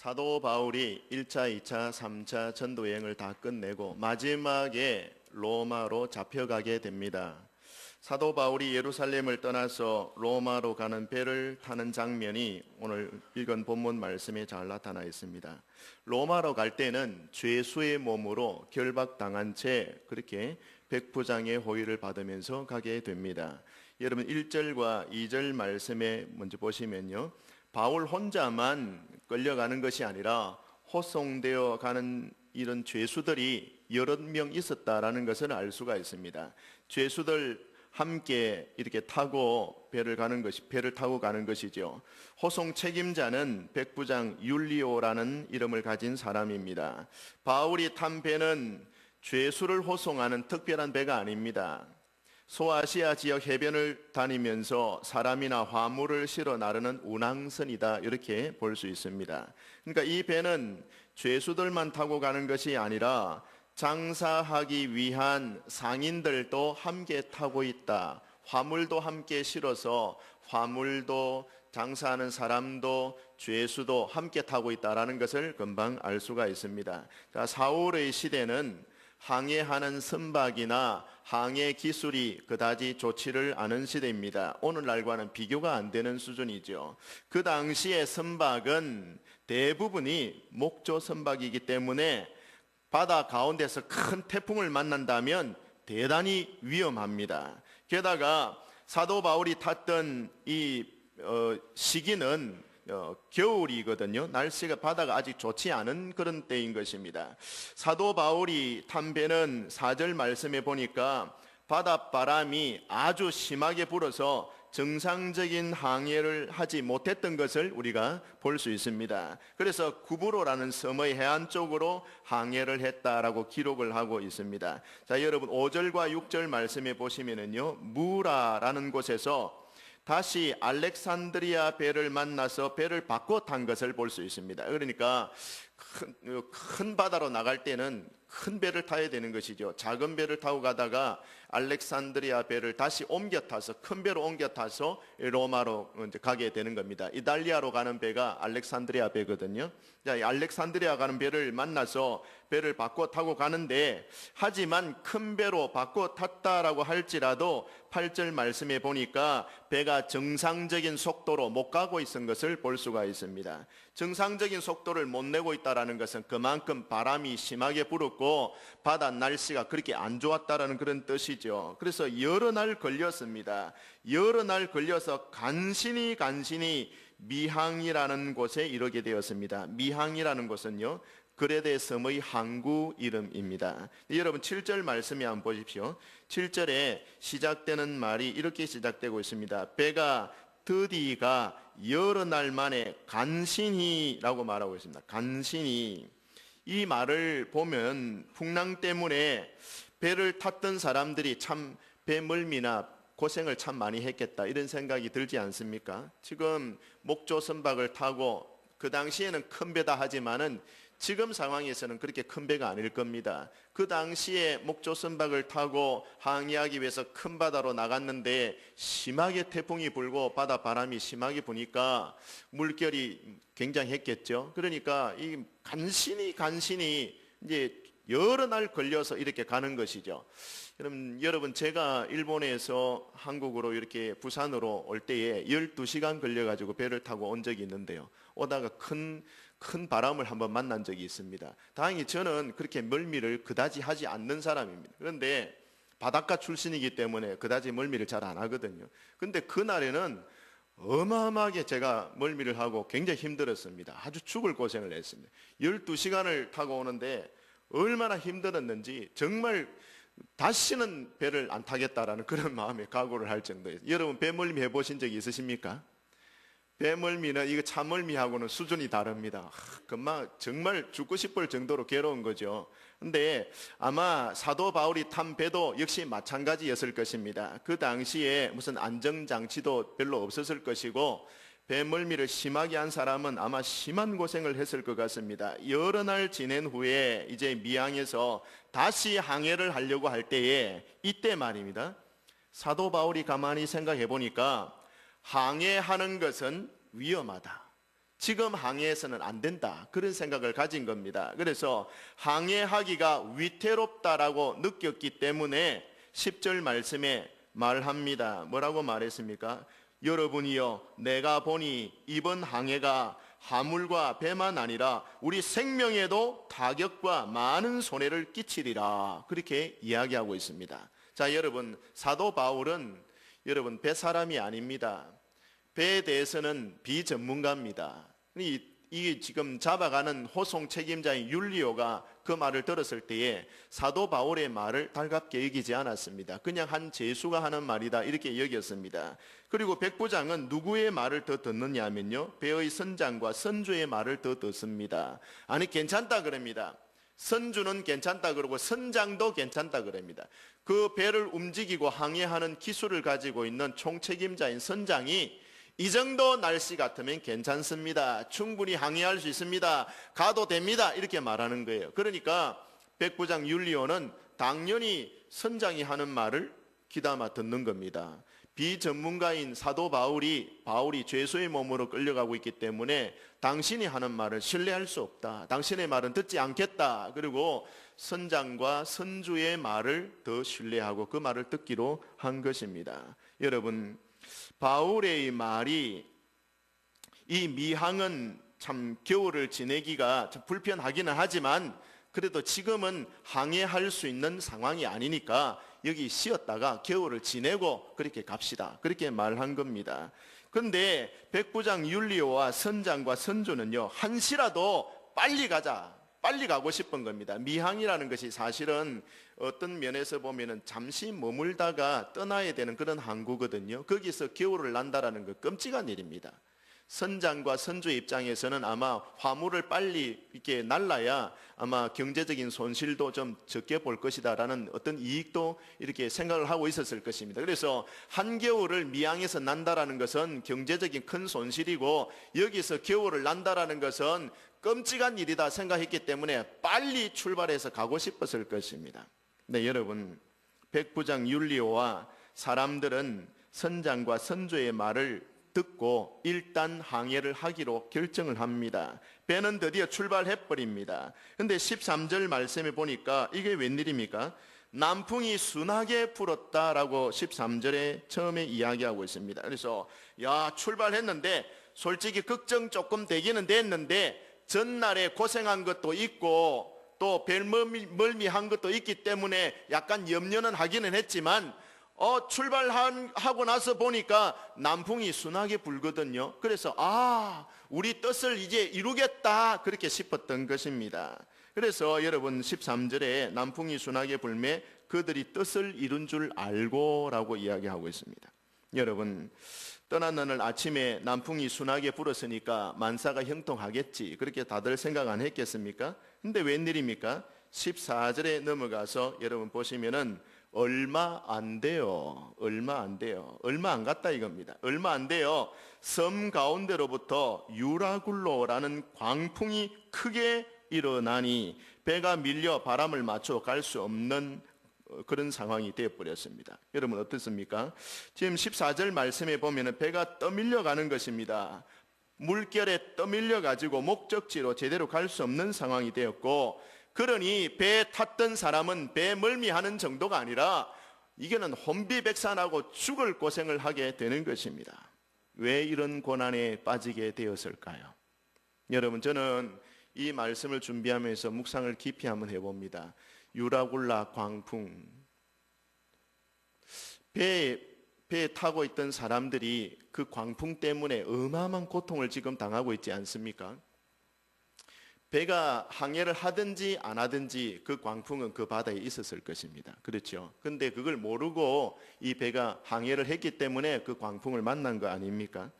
사도 바울이 1차, 2차, 3차 전도 여행을 다 끝내고 마지막에 로마로 잡혀가게 됩니다. 사도 바울이 예루살렘을 떠나서 로마로 가는 배를 타는 장면이 오늘 읽은 본문 말씀에 잘 나타나 있습니다. 로마로 갈 때는 죄수의 몸으로 결박당한 채 그렇게 백부장의 호의를 받으면서 가게 됩니다. 여러분 1절과 2절 말씀에 먼저 보시면요, 바울 혼자만 끌려가는 것이 아니라 호송되어 가는 이런 죄수들이 여러 명 있었다라는 것을 알 수가 있습니다. 죄수들 함께 이렇게 타고 배를 타고 가는 것이죠. 호송 책임자는 백부장 율리오라는 이름을 가진 사람입니다. 바울이 탄 배는 죄수를 호송하는 특별한 배가 아닙니다. 소아시아 지역 해변을 다니면서 사람이나 화물을 실어 나르는 운항선이다, 이렇게 볼 수 있습니다. 그러니까 이 배는 죄수들만 타고 가는 것이 아니라 장사하기 위한 상인들도 함께 타고 있다. 화물도 함께 실어서 화물도 장사하는 사람도 죄수도 함께 타고 있다라는 것을 금방 알 수가 있습니다. 자, 사울의 시대는 항해하는 선박이나 항해 기술이 그다지 좋지를 않은 시대입니다. 오늘날과는 비교가 안 되는 수준이죠. 그 당시의 선박은 대부분이 목조 선박이기 때문에 바다 가운데서 큰 태풍을 만난다면 대단히 위험합니다. 게다가 사도 바울이 탔던 이 시기는 겨울이거든요. 날씨가 바다가 아직 좋지 않은 그런 때인 것입니다. 사도 바울이 탄 배는 4절 말씀에 보니까 바닷바람이 아주 심하게 불어서 정상적인 항해를 하지 못했던 것을 우리가 볼 수 있습니다. 그래서 구브로라는 섬의 해안 쪽으로 항해를 했다라고 기록을 하고 있습니다. 자, 여러분 5절과 6절 말씀에 보시면은요, 무라라는 곳에서 다시 알렉산드리아 배를 만나서 배를 바꿔 탄 것을 볼 수 있습니다. 그러니까 큰 바다로 나갈 때는 큰 배를 타야 되는 것이죠. 작은 배를 타고 가다가 알렉산드리아 배를 다시 옮겨 타서 큰 배로 옮겨 타서 로마로 이제 가게 되는 겁니다. 이탈리아로 가는 배가 알렉산드리아 배거든요. 자, 알렉산드리아 가는 배를 만나서 배를 바꿔 타고 가는데, 하지만 큰 배로 바꿔 탔다라고 할지라도 8절 말씀에 보니까 배가 정상적인 속도로 못 가고 있는 것을 볼 수가 있습니다. 정상적인 속도를 못 내고 있다라는 것은 그만큼 바람이 심하게 불었고 바다 날씨가 그렇게 안 좋았다라는 그런 뜻이죠. 그래서 여러 날 걸렸습니다. 여러 날 걸려서 간신히 미항이라는 곳에 이르게 되었습니다. 미항이라는 곳은요, 그레데 섬의 항구 이름입니다. 여러분 7절 말씀에 한번 보십시오. 7절에 시작되는 말이 이렇게 시작되고 있습니다. 배가 드디가 여러 날 만에 간신히라고 말하고 있습니다. 간신히. 이 말을 보면 풍랑 때문에 배를 탔던 사람들이 참 배멀미나 고생을 참 많이 했겠다, 이런 생각이 들지 않습니까? 지금 목조 선박을 타고, 그 당시에는 큰 배다 하지만은 지금 상황에서는 그렇게 큰 배가 아닐 겁니다. 그 당시에 목조 선박을 타고 항해하기 위해서 큰 바다로 나갔는데 심하게 태풍이 불고 바다 바람이 심하게 부니까 물결이 굉장했겠죠. 그러니까 이 간신히 이제 여러 날 걸려서 이렇게 가는 것이죠. 여러분 제가 일본에서 한국으로 이렇게 부산으로 올 때에 12시간 걸려가지고 배를 타고 온 적이 있는데요, 오다가 큰 바람을 한번 만난 적이 있습니다. 다행히 저는 그렇게 멀미를 그다지 하지 않는 사람입니다. 그런데 바닷가 출신이기 때문에 그다지 멀미를 잘 안 하거든요. 근데 그날에는 어마어마하게 제가 멀미를 하고 굉장히 힘들었습니다. 아주 죽을 고생을 했습니다. 12시간을 타고 오는데 얼마나 힘들었는지 정말 다시는 배를 안 타겠다라는 그런 마음에 각오를 할 정도예요. 여러분 배멀미 해보신 적이 있으십니까? 배멀미는 이거 차멀미하고는 수준이 다릅니다. 금방 정말 죽고 싶을 정도로 괴로운 거죠. 근데 아마 사도 바울이 탄 배도 역시 마찬가지였을 것입니다. 그 당시에 무슨 안정장치도 별로 없었을 것이고 배멀미를 심하게 한 사람은 아마 심한 고생을 했을 것 같습니다. 여러 날 지낸 후에 이제 미항에서 다시 항해를 하려고 할 때에, 이때 말입니다, 사도 바울이 가만히 생각해 보니까 항해하는 것은 위험하다. 지금 항해해서는 안 된다, 그런 생각을 가진 겁니다. 그래서 항해하기가 위태롭다라고 느꼈기 때문에 10절 말씀에 말합니다. 뭐라고 말했습니까? 여러분이여, 내가 보니 이번 항해가 화물과 배만 아니라 우리 생명에도 타격과 많은 손해를 끼치리라, 그렇게 이야기하고 있습니다. 자, 여러분, 사도 바울은 여러분 배 사람이 아닙니다. 배에 대해서는 비전문가입니다. 이 지금 잡아가는 호송 책임자인 율리오가 그 말을 들었을 때에 사도 바울의 말을 달갑게 여기지 않았습니다. 그냥 한 죄수가 하는 말이다, 이렇게 여겼습니다. 그리고 백부장은 누구의 말을 더 듣느냐 하면요, 배의 선장과 선주의 말을 더 듣습니다. 아니, 괜찮다 그럽니다. 선주는 괜찮다 그러고 선장도 괜찮다 그럽니다. 그 배를 움직이고 항해하는 기술을 가지고 있는 총책임자인 선장이 이 정도 날씨 같으면 괜찮습니다, 충분히 항해할 수 있습니다, 가도 됩니다, 이렇게 말하는 거예요. 그러니까 백부장 율리오는 당연히 선장이 하는 말을 귀담아 듣는 겁니다. 비전문가인 사도 바울이 죄수의 몸으로 끌려가고 있기 때문에 당신이 하는 말을 신뢰할 수 없다, 당신의 말은 듣지 않겠다, 그리고 선장과 선주의 말을 더 신뢰하고 그 말을 듣기로 한 것입니다. 여러분, 바울의 말이, 이 미항은 참 겨울을 지내기가 좀 불편하기는 하지만 그래도 지금은 항해할 수 있는 상황이 아니니까 여기 쉬었다가 겨울을 지내고 그렇게 갑시다, 그렇게 말한 겁니다. 그런데 백부장 율리오와 선장과 선주는요, 한시라도 빨리 가자, 빨리 가고 싶은 겁니다. 미항이라는 것이 사실은 어떤 면에서 보면은 잠시 머물다가 떠나야 되는 그런 항구거든요. 거기서 겨울을 난다라는 거 끔찍한 일입니다. 선장과 선주의 입장에서는 아마 화물을 빨리 이렇게 날라야 아마 경제적인 손실도 좀 적게 볼 것이다라는 어떤 이익도 이렇게 생각을 하고 있었을 것입니다. 그래서 한겨울을 미항에서 난다라는 것은 경제적인 큰 손실이고 여기서 겨울을 난다라는 것은 끔찍한 일이다 생각했기 때문에 빨리 출발해서 가고 싶었을 것입니다. 네, 여러분, 백부장 율리오와 사람들은 선장과 선주의 말을 듣고 일단 항해를 하기로 결정을 합니다. 배는 드디어 출발해버립니다. 그런데 13절 말씀에 보니까 이게 웬일입니까? 남풍이 순하게 불었다라고 13절에 처음에 이야기하고 있습니다. 그래서 출발했는데 솔직히 걱정 조금 되기는 됐는데 전날에 고생한 것도 있고 또 벨멀미한 것도 있기 때문에 약간 염려는 하기는 했지만 출발하고 나서 보니까 남풍이 순하게 불거든요. 그래서 우리 뜻을 이제 이루겠다, 그렇게 싶었던 것입니다. 그래서 여러분 13절에 남풍이 순하게 불매 그들이 뜻을 이룬 줄 알고 라고 이야기하고 있습니다. 여러분, 떠난 오늘 아침에 남풍이 순하게 불었으니까 만사가 형통하겠지, 그렇게 다들 생각 안 했겠습니까? 근데 웬일입니까? 14절에 넘어가서 여러분 보시면은 얼마 안 돼요. 얼마 안 갔다 이겁니다. 얼마 안 돼요. 섬 가운데로부터 유라굴로라는 광풍이 크게 일어나니 배가 밀려 바람을 맞춰 갈 수 없는 그런 상황이 되어버렸습니다. 여러분 어떻습니까? 지금 14절 말씀에 보면 배가 떠밀려 가는 것입니다. 물결에 떠밀려 가지고 목적지로 제대로 갈 수 없는 상황이 되었고, 그러니 배에 탔던 사람은 배 멀미하는 정도가 아니라 이게는 혼비백산하고 죽을 고생을 하게 되는 것입니다. 왜 이런 고난에 빠지게 되었을까요? 여러분, 저는 이 말씀을 준비하면서 묵상을 깊이 한번 해봅니다. 유라굴라 광풍, 배에 타고 있던 사람들이 그 광풍 때문에 어마어마한 고통을 지금 당하고 있지 않습니까? 배가 항해를 하든지 안 하든지 그 광풍은 그 바다에 있었을 것입니다. 그렇죠? 근데 그걸 모르고 이 배가 항해를 했기 때문에 그 광풍을 만난 거 아닙니까?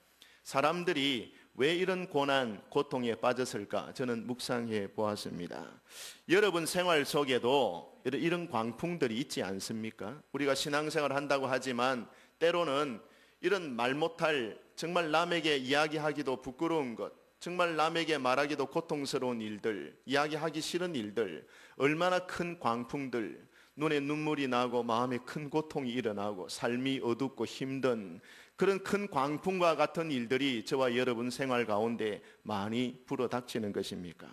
사람들이 왜 이런 고난, 고통에 빠졌을까? 저는 묵상해 보았습니다. 여러분 생활 속에도 이런 광풍들이 있지 않습니까? 우리가 신앙생활을 한다고 하지만 때로는 이런 말 못할, 정말 남에게 이야기하기도 부끄러운 것, 정말 남에게 말하기도 고통스러운 일들, 이야기하기 싫은 일들, 얼마나 큰 광풍들, 눈에 눈물이 나고 마음에 큰 고통이 일어나고 삶이 어둡고 힘든 그런 큰 광풍과 같은 일들이 저와 여러분 생활 가운데 많이 불어닥치는 것입니까?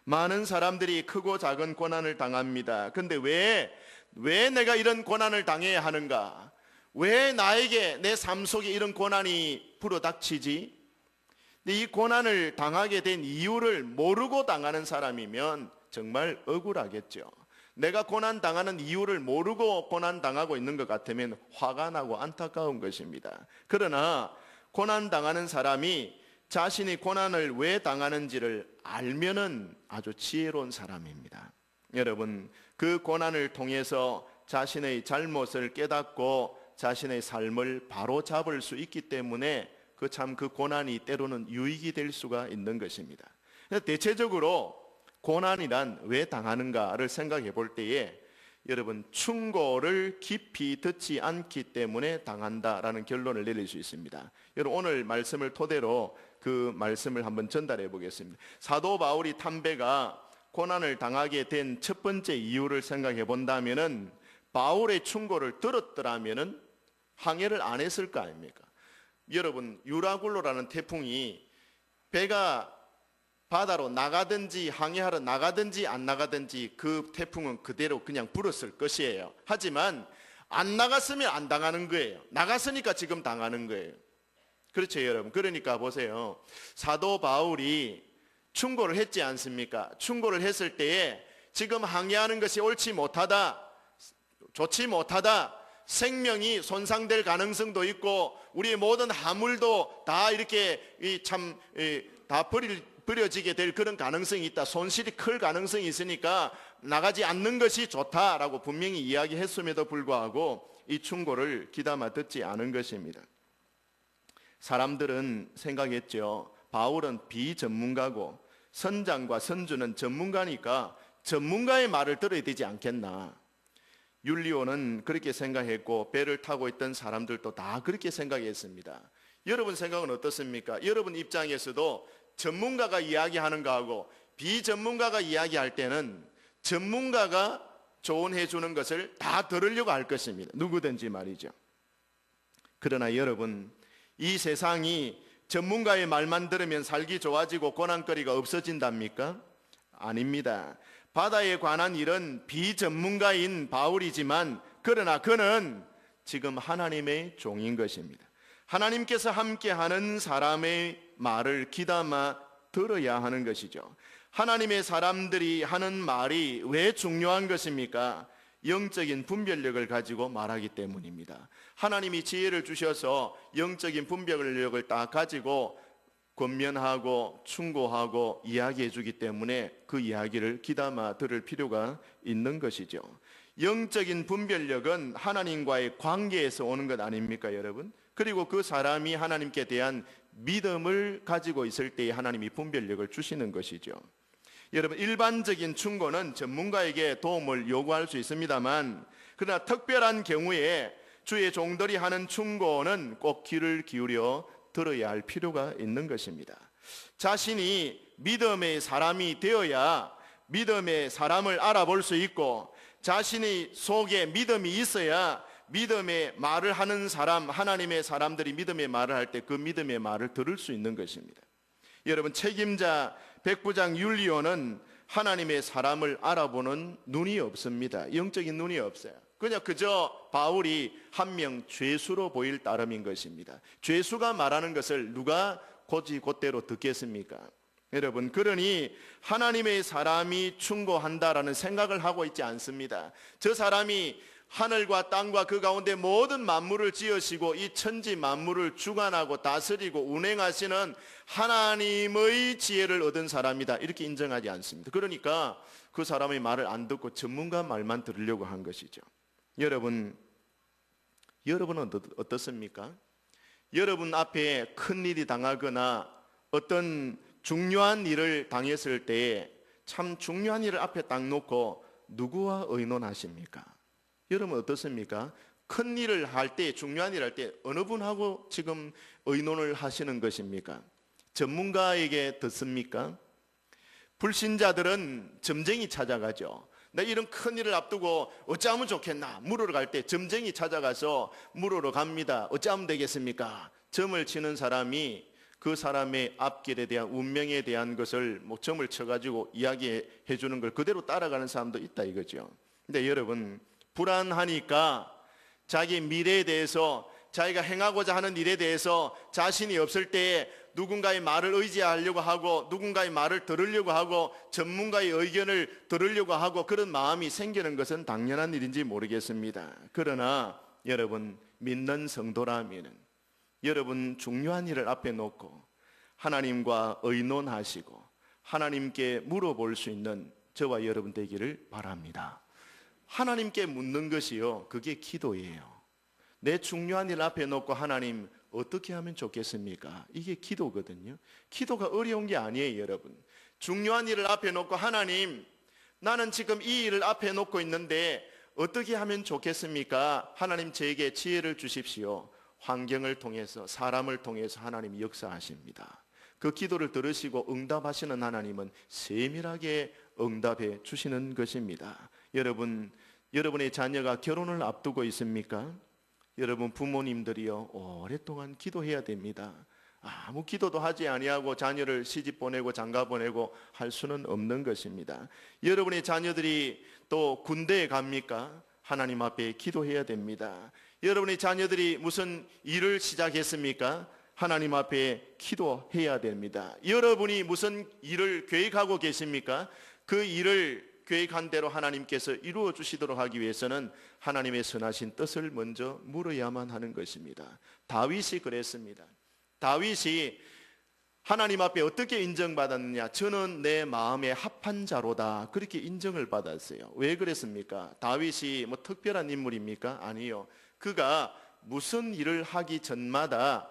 많은 사람들이 크고 작은 고난을 당합니다. 근데 왜 내가 이런 고난을 당해야 하는가? 왜 나에게 내 삶 속에 이런 고난이 불어닥치지? 근데 이 고난을 당하게 된 이유를 모르고 당하는 사람이면 정말 억울하겠죠. 내가 고난 당하는 이유를 모르고 고난 당하고 있는 것 같으면 화가 나고 안타까운 것입니다. 그러나 고난 당하는 사람이 자신이 고난을 왜 당하는지를 알면은 아주 지혜로운 사람입니다. 여러분, 그 고난을 통해서 자신의 잘못을 깨닫고 자신의 삶을 바로 잡을 수 있기 때문에 그 고난이 때로는 유익이 될 수가 있는 것입니다. 대체적으로 고난이란 왜 당하는가를 생각해 볼 때에 여러분, 충고를 깊이 듣지 않기 때문에 당한다라는 결론을 내릴 수 있습니다. 여러분, 오늘 말씀을 토대로 그 말씀을 한번 전달해 보겠습니다. 사도 바울이 담배가 고난을 당하게 된 첫 번째 이유를 생각해 본다면은 바울의 충고를 들었더라면은 항해를 안 했을 거 아닙니까? 여러분, 유라굴로라는 태풍이 배가 바다로 나가든지 항해하러 나가든지 안 나가든지 그 태풍은 그대로 그냥 불었을 것이에요. 하지만 안 나갔으면 안 당하는 거예요. 나갔으니까 지금 당하는 거예요. 그렇죠, 여러분. 그러니까 보세요. 사도 바울이 충고를 했지 않습니까? 충고를 했을 때에 지금 항해하는 것이 옳지 못하다, 좋지 못하다, 생명이 손상될 가능성도 있고 우리의 모든 화물도 다 이렇게 다 버려지게 될 그런 가능성이 있다, 손실이 클 가능성이 있으니까 나가지 않는 것이 좋다라고 분명히 이야기했음에도 불구하고 이 충고를 귀담아 듣지 않은 것입니다. 사람들은 생각했죠. 바울은 비전문가고 선장과 선주는 전문가니까 전문가의 말을 들어야 되지 않겠나. 율리오는 그렇게 생각했고 배를 타고 있던 사람들도 다 그렇게 생각했습니다. 여러분 생각은 어떻습니까? 여러분 입장에서도 전문가가 이야기하는 거하고 비전문가가 이야기할 때는 전문가가 조언해 주는 것을 다 들으려고 할 것입니다. 누구든지 말이죠. 그러나 여러분, 이 세상이 전문가의 말만 들으면 살기 좋아지고 고난거리가 없어진답니까? 아닙니다. 바다에 관한 일은 비전문가인 바울이지만 그러나 그는 지금 하나님의 종인 것입니다. 하나님께서 함께하는 사람의 말을 귀담아 들어야 하는 것이죠. 하나님의 사람들이 하는 말이 왜 중요한 것입니까? 영적인 분별력을 가지고 말하기 때문입니다. 하나님이 지혜를 주셔서 영적인 분별력을 딱 가지고 권면하고 충고하고 이야기해 주기 때문에 그 이야기를 귀담아 들을 필요가 있는 것이죠. 영적인 분별력은 하나님과의 관계에서 오는 것 아닙니까, 여러분? 그리고 그 사람이 하나님께 대한 믿음을 가지고 있을 때에 하나님이 분별력을 주시는 것이죠. 여러분, 일반적인 충고는 전문가에게 도움을 요구할 수 있습니다만 그러나 특별한 경우에 주의 종들이 하는 충고는 꼭 귀를 기울여 들어야 할 필요가 있는 것입니다. 자신이 믿음의 사람이 되어야 믿음의 사람을 알아볼 수 있고 자신의 속에 믿음이 있어야 믿음의 말을 하는 사람, 하나님의 사람들이 믿음의 말을 할 때 그 믿음의 말을 들을 수 있는 것입니다. 여러분, 책임자 백부장 율리오는 하나님의 사람을 알아보는 눈이 없습니다. 영적인 눈이 없어요. 그저 바울이 한 명 죄수로 보일 따름인 것입니다. 죄수가 말하는 것을 누가 곧대로 듣겠습니까? 여러분, 그러니 하나님의 사람이 충고한다라는 생각을 하고 있지 않습니다. 저 사람이 하늘과 땅과 그 가운데 모든 만물을 지으시고 이 천지 만물을 주관하고 다스리고 운행하시는 하나님의 지혜를 얻은 사람이다, 이렇게 인정하지 않습니다. 그러니까 그 사람의 말을 안 듣고 전문가 말만 들으려고 한 것이죠. 여러분은 어떻습니까? 여러분 앞에 큰일이 당하거나 어떤 중요한 일을 당했을 때에 참 중요한 일을 앞에 딱 놓고 누구와 의논하십니까? 여러분 어떻습니까? 큰 일을 할 때, 중요한 일을 할 때 어느 분하고 지금 의논을 하시는 것입니까? 전문가에게 듣습니까? 불신자들은 점쟁이 찾아가죠. 내 이런 큰 일을 앞두고 어찌하면 좋겠나 물으러 갈 때 점쟁이 찾아가서 물으러 갑니다. 어찌하면 되겠습니까? 점을 치는 사람이 그 사람의 앞길에 대한 운명에 대한 것을 뭐 점을 쳐가지고 이야기해 주는 걸 그대로 따라가는 사람도 있다 이거죠. 근데 여러분, 불안하니까 자기 미래에 대해서, 자기가 행하고자 하는 일에 대해서 자신이 없을 때에 누군가의 말을 의지하려고 하고 누군가의 말을 들으려고 하고 전문가의 의견을 들으려고 하고 그런 마음이 생기는 것은 당연한 일인지 모르겠습니다. 그러나 여러분, 믿는 성도라면 여러분 중요한 일을 앞에 놓고 하나님과 의논하시고 하나님께 물어볼 수 있는 저와 여러분 되기를 바랍니다. 하나님께 묻는 것이요, 그게 기도예요. 내 중요한 일 앞에 놓고 하나님 어떻게 하면 좋겠습니까? 이게 기도거든요. 기도가 어려운 게 아니에요, 여러분. 중요한 일을 앞에 놓고 하나님, 나는 지금 이 일을 앞에 놓고 있는데 어떻게 하면 좋겠습니까? 하나님 저에게 지혜를 주십시오. 환경을 통해서, 사람을 통해서 하나님이 역사하십니다. 그 기도를 들으시고 응답하시는 하나님은 세밀하게 응답해 주시는 것입니다. 여러분, 여러분의 자녀가 결혼을 앞두고 있습니까? 여러분 부모님들이요, 오랫동안 기도해야 됩니다. 아무 기도도 하지 아니하고 자녀를 시집 보내고 장가 보내고 할 수는 없는 것입니다. 여러분의 자녀들이 또 군대에 갑니까? 하나님 앞에 기도해야 됩니다. 여러분의 자녀들이 무슨 일을 시작했습니까? 하나님 앞에 기도해야 됩니다. 여러분이 무슨 일을 계획하고 계십니까? 그 일을 계획한 대로 하나님께서 이루어 주시도록 하기 위해서는 하나님의 선하신 뜻을 먼저 물어야만 하는 것입니다. 다윗이 그랬습니다. 다윗이 하나님 앞에 어떻게 인정받았느냐? 저는 내 마음에 합한 자로다. 그렇게 인정을 받았어요. 왜 그랬습니까? 다윗이 뭐 특별한 인물입니까? 아니요. 그가 무슨 일을 하기 전마다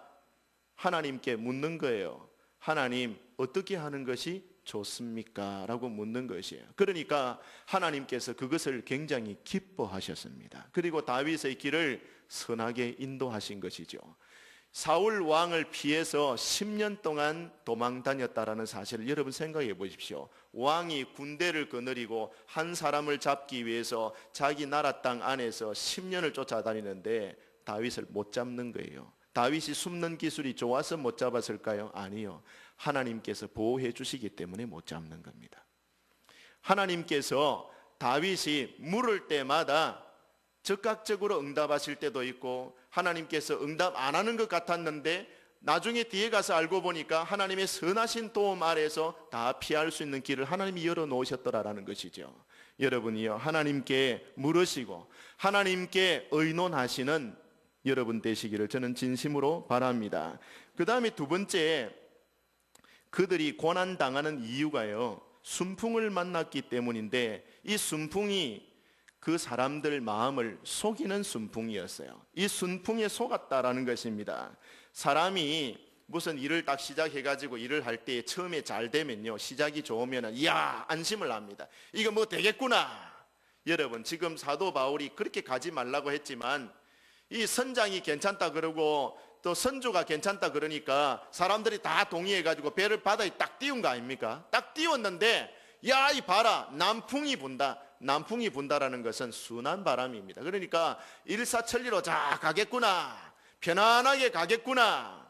하나님께 묻는 거예요. 하나님, 어떻게 하는 것이 좋습니까? 라고 묻는 것이에요. 그러니까 하나님께서 그것을 굉장히 기뻐하셨습니다. 그리고 다윗의 길을 선하게 인도하신 것이죠. 사울 왕을 피해서 10년 동안 도망 다녔다라는 사실을 여러분 생각해 보십시오. 왕이 군대를 거느리고 한 사람을 잡기 위해서 자기 나라 땅 안에서 10년을 쫓아다니는데 다윗을 못 잡는 거예요. 다윗이 숨는 기술이 좋아서 못 잡았을까요? 아니요. 하나님께서 보호해 주시기 때문에 못 잡는 겁니다. 하나님께서 다윗이 물을 때마다 즉각적으로 응답하실 때도 있고 하나님께서 응답 안 하는 것 같았는데 나중에 뒤에 가서 알고 보니까 하나님의 선하신 도움 아래에서 다 피할 수 있는 길을 하나님이 열어놓으셨더라라는 것이죠. 여러분이요, 하나님께 물으시고 하나님께 의논하시는 여러분 되시기를 저는 진심으로 바랍니다. 그 다음에 두 번째, 그들이 고난당하는 이유가요, 순풍을 만났기 때문인데 이 순풍이 그 사람들 마음을 속이는 순풍이었어요. 이 순풍에 속았다라는 것입니다. 사람이 무슨 일을 딱 시작해가지고 일을 할 때 처음에 잘 되면요, 시작이 좋으면 이야 안심을 합니다. 이거 뭐 되겠구나. 여러분, 지금 사도 바울이 그렇게 가지 말라고 했지만 이 선장이 괜찮다 그러고 또 선주가 괜찮다 그러니까 사람들이 다 동의해가지고 배를 바다에 딱 띄운 거 아닙니까? 딱 띄웠는데 야, 이 봐라, 남풍이 분다. 남풍이 분다라는 것은 순한 바람입니다. 그러니까 일사천리로 자 가겠구나, 편안하게 가겠구나.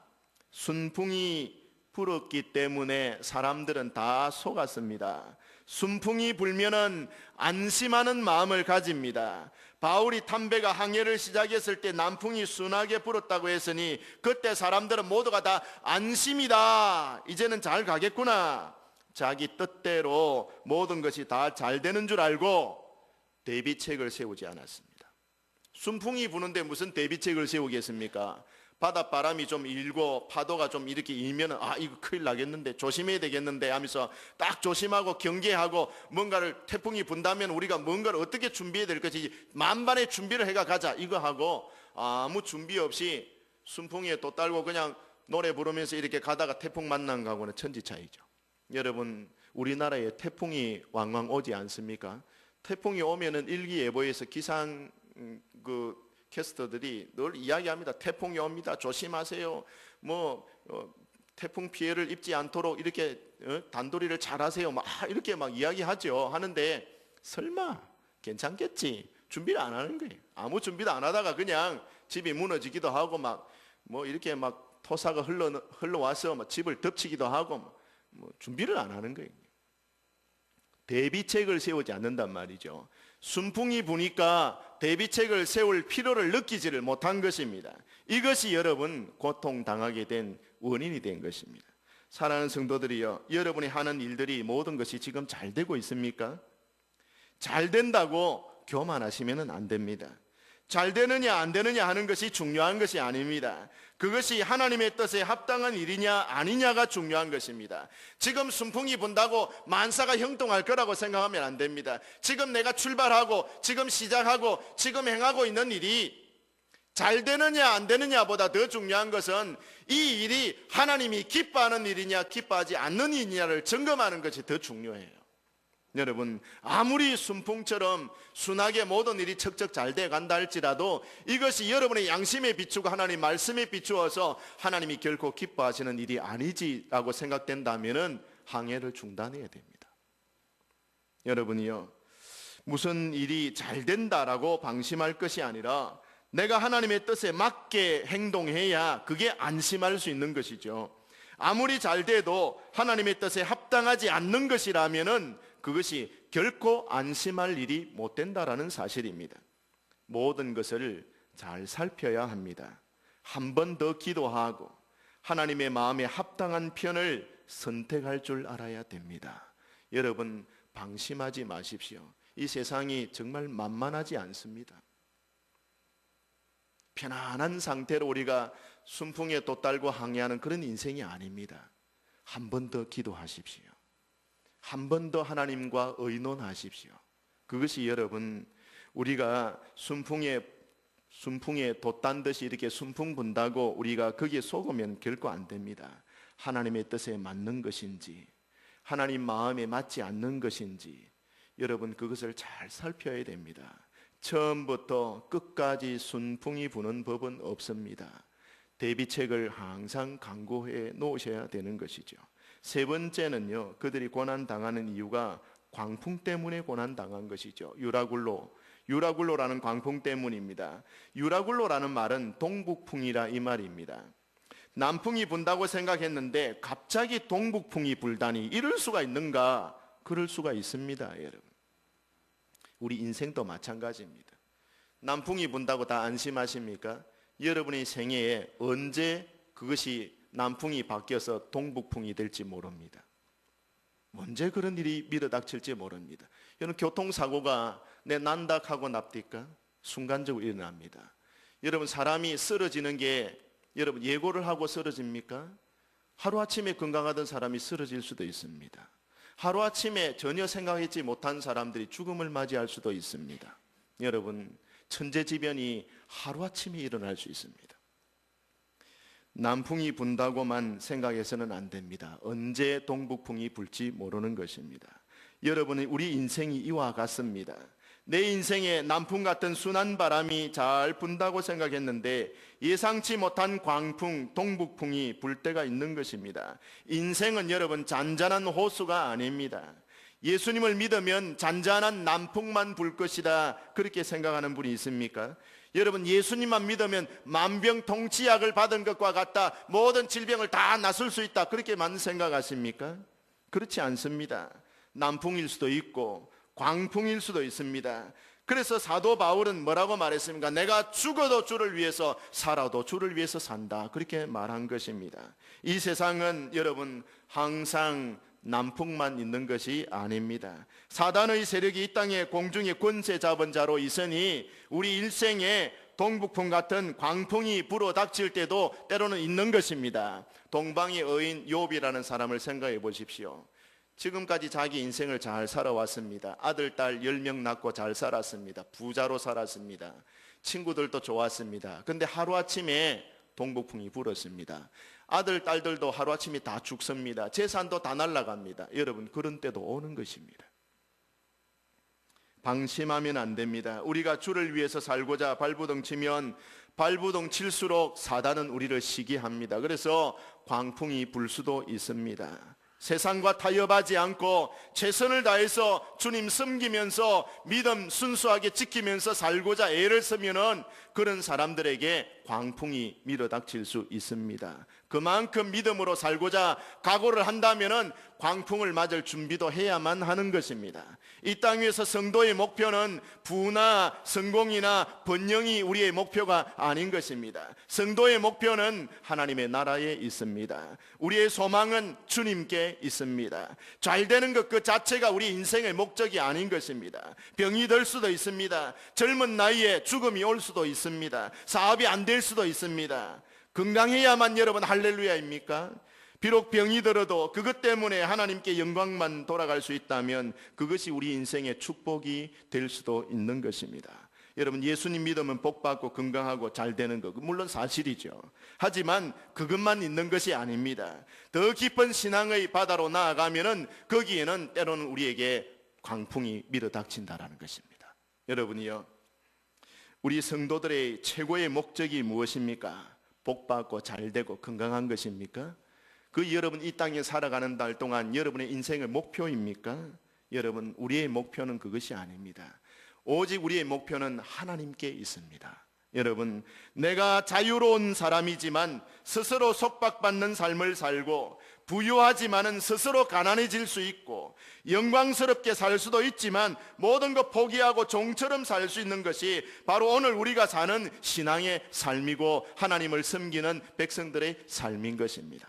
순풍이 불었기 때문에 사람들은 다 속았습니다. 순풍이 불면은 안심하는 마음을 가집니다. 바울이 탐배가 항해를 시작했을 때 남풍이 순하게 불었다고 했으니 그때 사람들은 모두가 다 안심이다, 이제는 잘 가겠구나, 자기 뜻대로 모든 것이 다 잘 되는 줄 알고 대비책을 세우지 않았습니다. 순풍이 부는데 무슨 대비책을 세우겠습니까? 바닷바람이 좀 일고 파도가 좀 이렇게 일면 아, 이거 큰일 나겠는데, 조심해야 되겠는데 하면서 딱 조심하고 경계하고 뭔가를, 태풍이 분다면 우리가 뭔가를 어떻게 준비해야 될 것인지 만반의 준비를 해가 가자, 이거 하고 아무 준비 없이 순풍에 또 딸고 그냥 노래 부르면서 이렇게 가다가 태풍 만난 거하고는 천지 차이죠. 여러분, 우리나라에 태풍이 왕왕 오지 않습니까? 태풍이 오면은 일기예보에서 기상 캐스터들이 늘 이야기합니다. 태풍이 옵니다, 조심하세요. 태풍 피해를 입지 않도록 이렇게 단도리를 잘 하세요. 막 이렇게 막 이야기하죠. 하는데 설마 괜찮겠지. 준비를 안 하는 거예요. 아무 준비도 안 하다가 그냥 집이 무너지기도 하고 뭐 이렇게 토사가 흘러와서 집을 덮치기도 하고 뭐 준비를 안 하는 거예요. 대비책을 세우지 않는단 말이죠. 순풍이 부니까 대비책을 세울 필요를 느끼지를 못한 것입니다. 이것이 여러분 고통당하게 된 원인이 된 것입니다. 사랑하는 성도들이여, 여러분이 하는 일들이 모든 것이 지금 잘 되고 있습니까? 잘 된다고 교만하시면 안 됩니다. 잘 되느냐 안 되느냐 하는 것이 중요한 것이 아닙니다. 그것이 하나님의 뜻에 합당한 일이냐 아니냐가 중요한 것입니다. 지금 순풍이 분다고 만사가 형통할 거라고 생각하면 안 됩니다. 지금 내가 출발하고 지금 시작하고 지금 행하고 있는 일이 잘 되느냐 안 되느냐보다 더 중요한 것은 이 일이 하나님이 기뻐하는 일이냐 기뻐하지 않는 일이냐를 점검하는 것이 더 중요해요. 여러분, 아무리 순풍처럼 순하게 모든 일이 척척 잘 돼 간다 할지라도 이것이 여러분의 양심에 비추고 하나님 말씀에 비추어서 하나님이 결코 기뻐하시는 일이 아니지라고 생각된다면 항해를 중단해야 됩니다. 여러분이요, 무슨 일이 잘 된다라고 방심할 것이 아니라 내가 하나님의 뜻에 맞게 행동해야 그게 안심할 수 있는 것이죠. 아무리 잘 돼도 하나님의 뜻에 합당하지 않는 것이라면은 그것이 결코 안심할 일이 못 된다라는 사실입니다. 모든 것을 잘 살펴야 합니다. 한 번 더 기도하고 하나님의 마음에 합당한 편을 선택할 줄 알아야 됩니다. 여러분, 방심하지 마십시오. 이 세상이 정말 만만하지 않습니다. 편안한 상태로 우리가 순풍에 돛달고 항해하는 그런 인생이 아닙니다. 한 번 더 기도하십시오. 한 번 더 하나님과 의논하십시오. 그것이 여러분, 우리가 순풍에 돛단 듯이 이렇게 순풍 분다고 우리가 거기에 속으면 결코 안 됩니다. 하나님의 뜻에 맞는 것인지 하나님 마음에 맞지 않는 것인지 여러분 그것을 잘 살펴야 됩니다. 처음부터 끝까지 순풍이 부는 법은 없습니다. 대비책을 항상 강구해 놓으셔야 되는 것이죠. 세 번째는요, 그들이 고난당하는 이유가 광풍 때문에 고난당한 것이죠. 유라굴로라는 광풍 때문입니다. 유라굴로라는 말은 동북풍이라 이 말입니다. 남풍이 분다고 생각했는데 갑자기 동북풍이 불다니 이럴 수가 있는가? 그럴 수가 있습니다, 여러분. 우리 인생도 마찬가지입니다. 남풍이 분다고 다 안심하십니까? 여러분의 생애에 언제 그것이 남풍이 바뀌어서 동북풍이 될지 모릅니다. 언제 그런 일이 밀어닥칠지 모릅니다. 여러분, 교통사고가 내 난다하고 납디까? 순간적으로 일어납니다. 여러분, 사람이 쓰러지는 게 여러분 예고를 하고 쓰러집니까? 하루아침에 건강하던 사람이 쓰러질 수도 있습니다. 하루아침에 전혀 생각하지 못한 사람들이 죽음을 맞이할 수도 있습니다. 여러분, 천재지변이 하루아침에 일어날 수 있습니다. 남풍이 분다고만 생각해서는 안 됩니다. 언제 동북풍이 불지 모르는 것입니다. 여러분의 우리 인생이 이와 같습니다. 내 인생에 남풍 같은 순한 바람이 잘 분다고 생각했는데 예상치 못한 광풍, 동북풍이 불 때가 있는 것입니다. 인생은 여러분 잔잔한 호수가 아닙니다. 예수님을 믿으면 잔잔한 남풍만 불 것이다, 그렇게 생각하는 분이 있습니까? 여러분, 예수님만 믿으면 만병통치약을 받은 것과 같다, 모든 질병을 다 낫을 수 있다, 그렇게만 생각하십니까? 그렇지 않습니다. 남풍일 수도 있고 광풍일 수도 있습니다. 그래서 사도 바울은 뭐라고 말했습니까? 내가 죽어도 주를 위해서 살아도 주를 위해서 산다, 그렇게 말한 것입니다. 이 세상은 여러분 항상 남풍만 있는 것이 아닙니다. 사단의 세력이 이 땅에 공중에 권세 잡은 자로 있으니 우리 일생에 동북풍 같은 광풍이 불어 닥칠 때도 때로는 있는 것입니다. 동방의 의인 욥이라는 사람을 생각해 보십시오. 지금까지 자기 인생을 잘 살아왔습니다. 아들, 딸 10명 낳고 잘 살았습니다. 부자로 살았습니다. 친구들도 좋았습니다. 근데 하루아침에 동북풍이 불었습니다. 아들, 딸들도 하루아침에 다 죽습니다. 재산도 다 날아갑니다. 여러분, 그런 때도 오는 것입니다. 방심하면 안 됩니다. 우리가 주를 위해서 살고자 발부둥 치면 발부둥 칠수록 사단은 우리를 시기합니다. 그래서 광풍이 불 수도 있습니다. 세상과 타협하지 않고 최선을 다해서 주님 섬기면서 믿음 순수하게 지키면서 살고자 애를 쓰면은 그런 사람들에게 광풍이 밀어닥칠 수 있습니다. 그만큼 믿음으로 살고자 각오를 한다면은 광풍을 맞을 준비도 해야만 하는 것입니다. 이 땅 위에서 성도의 목표는 부나 성공이나 번영이 우리의 목표가 아닌 것입니다. 성도의 목표는 하나님의 나라에 있습니다. 우리의 소망은 주님께 있습니다. 잘 되는 것 그 자체가 우리 인생의 목적이 아닌 것입니다. 병이 들 수도 있습니다. 젊은 나이에 죽음이 올 수도 있습니다. 사업이 안 될 수도 있습니다. 건강해야만 여러분 할렐루야입니까? 비록 병이 들어도 그것 때문에 하나님께 영광만 돌아갈 수 있다면 그것이 우리 인생의 축복이 될 수도 있는 것입니다. 여러분, 예수님 믿으면 복받고 건강하고 잘 되는 것 물론 사실이죠. 하지만 그것만 있는 것이 아닙니다. 더 깊은 신앙의 바다로 나아가면은 거기에는 때로는 우리에게 광풍이 밀어닥친다라는 것입니다. 여러분이요, 우리 성도들의 최고의 목적이 무엇입니까? 복받고 잘되고 건강한 것입니까? 그 여러분 이 땅에 살아가는 날 동안 여러분의 인생의 목표입니까? 여러분, 우리의 목표는 그것이 아닙니다. 오직 우리의 목표는 하나님께 있습니다. 여러분, 내가 자유로운 사람이지만 스스로 속박받는 삶을 살고 부유하지만은 스스로 가난해질 수 있고 영광스럽게 살 수도 있지만 모든 것 포기하고 종처럼 살 수 있는 것이 바로 오늘 우리가 사는 신앙의 삶이고 하나님을 섬기는 백성들의 삶인 것입니다.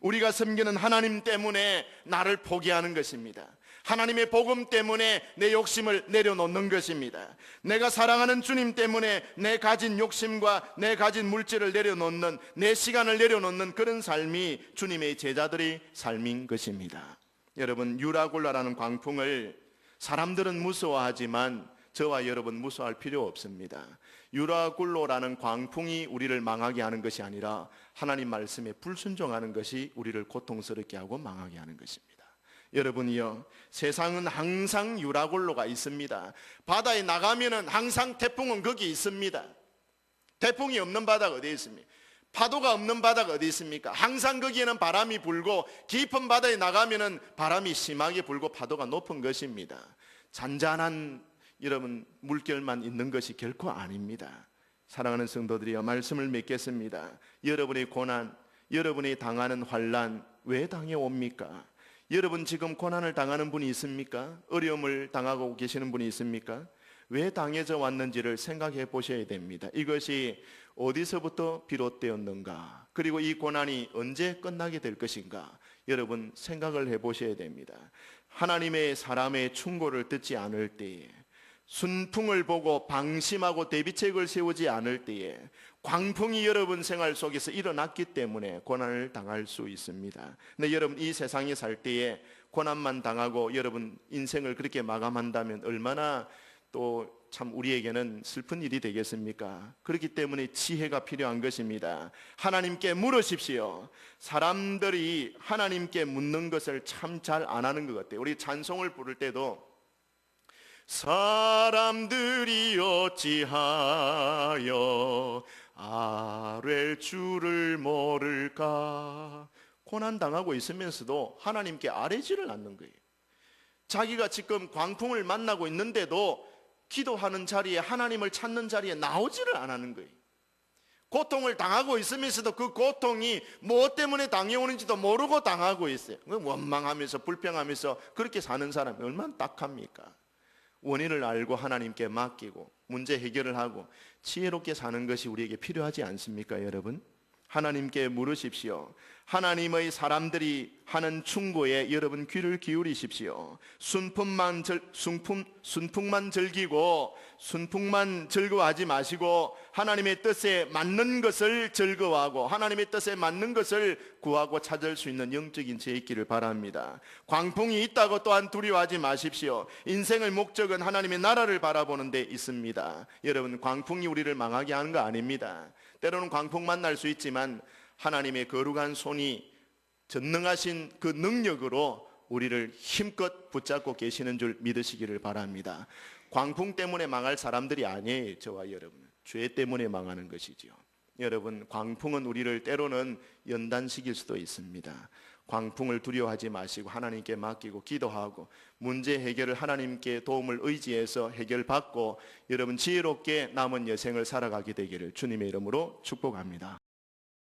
우리가 섬기는 하나님 때문에 나를 포기하는 것입니다. 하나님의 복음 때문에 내 욕심을 내려놓는 것입니다. 내가 사랑하는 주님 때문에 내 가진 욕심과 내 가진 물질을 내려놓는, 내 시간을 내려놓는 그런 삶이 주님의 제자들의 삶인 것입니다. 여러분, 유라굴라라는 광풍을 사람들은 무서워하지만 저와 여러분 무서워할 필요 없습니다. 유라굴로라는 광풍이 우리를 망하게 하는 것이 아니라 하나님 말씀에 불순종하는 것이 우리를 고통스럽게 하고 망하게 하는 것입니다. 여러분이요, 세상은 항상 유라굴로가 있습니다. 바다에 나가면은 항상 태풍은 거기 있습니다. 태풍이 없는 바다가 어디 있습니까? 파도가 없는 바다가 어디 있습니까? 항상 거기에는 바람이 불고 깊은 바다에 나가면은 바람이 심하게 불고 파도가 높은 것입니다. 잔잔한 여러분 물결만 있는 것이 결코 아닙니다. 사랑하는 성도들이여, 말씀을 맺겠습니다. 여러분의 고난, 여러분이 당하는 환난 왜 당해옵니까? 여러분 지금 고난을 당하는 분이 있습니까? 어려움을 당하고 계시는 분이 있습니까? 왜 당해져 왔는지를 생각해 보셔야 됩니다. 이것이 어디서부터 비롯되었는가? 그리고 이 고난이 언제 끝나게 될 것인가? 여러분 생각을 해 보셔야 됩니다. 하나님의 사람의 충고를 듣지 않을 때에, 순풍을 보고 방심하고 대비책을 세우지 않을 때에 광풍이 여러분 생활 속에서 일어났기 때문에 고난을 당할 수 있습니다. 근데 여러분 이 세상에 살 때에 고난만 당하고 여러분 인생을 그렇게 마감한다면 얼마나 또 참 우리에게는 슬픈 일이 되겠습니까? 그렇기 때문에 지혜가 필요한 것입니다. 하나님께 물으십시오. 사람들이 하나님께 묻는 것을 참 잘 안 하는 것 같아요. 우리 찬송을 부를 때도 사람들이 어찌하여 아랠 줄을 모를까? 고난당하고 있으면서도 하나님께 아뢰지를 않는 거예요. 자기가 지금 광풍을 만나고 있는데도 기도하는 자리에, 하나님을 찾는 자리에 나오지를 안 하는 거예요. 고통을 당하고 있으면서도 그 고통이 무엇 때문에 당해오는지도 모르고 당하고 있어요. 원망하면서 불평하면서 그렇게 사는 사람이 얼마나 딱합니까? 원인을 알고 하나님께 맡기고 문제 해결을 하고 지혜롭게 사는 것이 우리에게 필요하지 않습니까, 여러분? 하나님께 물으십시오. 하나님의 사람들이 하는 충고에 여러분 귀를 기울이십시오. 순풍만 즐기고 순풍만 즐거워하지 마시고 하나님의 뜻에 맞는 것을 즐거워하고 하나님의 뜻에 맞는 것을 구하고 찾을 수 있는 영적인 지혜 있기를 바랍니다. 광풍이 있다고 또한 두려워하지 마십시오. 인생의 목적은 하나님의 나라를 바라보는 데 있습니다. 여러분, 광풍이 우리를 망하게 하는 거 아닙니다. 때로는 광풍 만날 수 있지만 하나님의 거룩한 손이 전능하신 그 능력으로 우리를 힘껏 붙잡고 계시는 줄 믿으시기를 바랍니다. 광풍 때문에 망할 사람들이 아니에요. 저와 여러분, 죄 때문에 망하는 것이죠. 여러분, 광풍은 우리를 때로는 연단시킬 수도 있습니다. 광풍을 두려워하지 마시고 하나님께 맡기고 기도하고 문제 해결을 하나님께 도움을 의지해서 해결받고 여러분 지혜롭게 남은 여생을 살아가게 되기를 주님의 이름으로 축복합니다.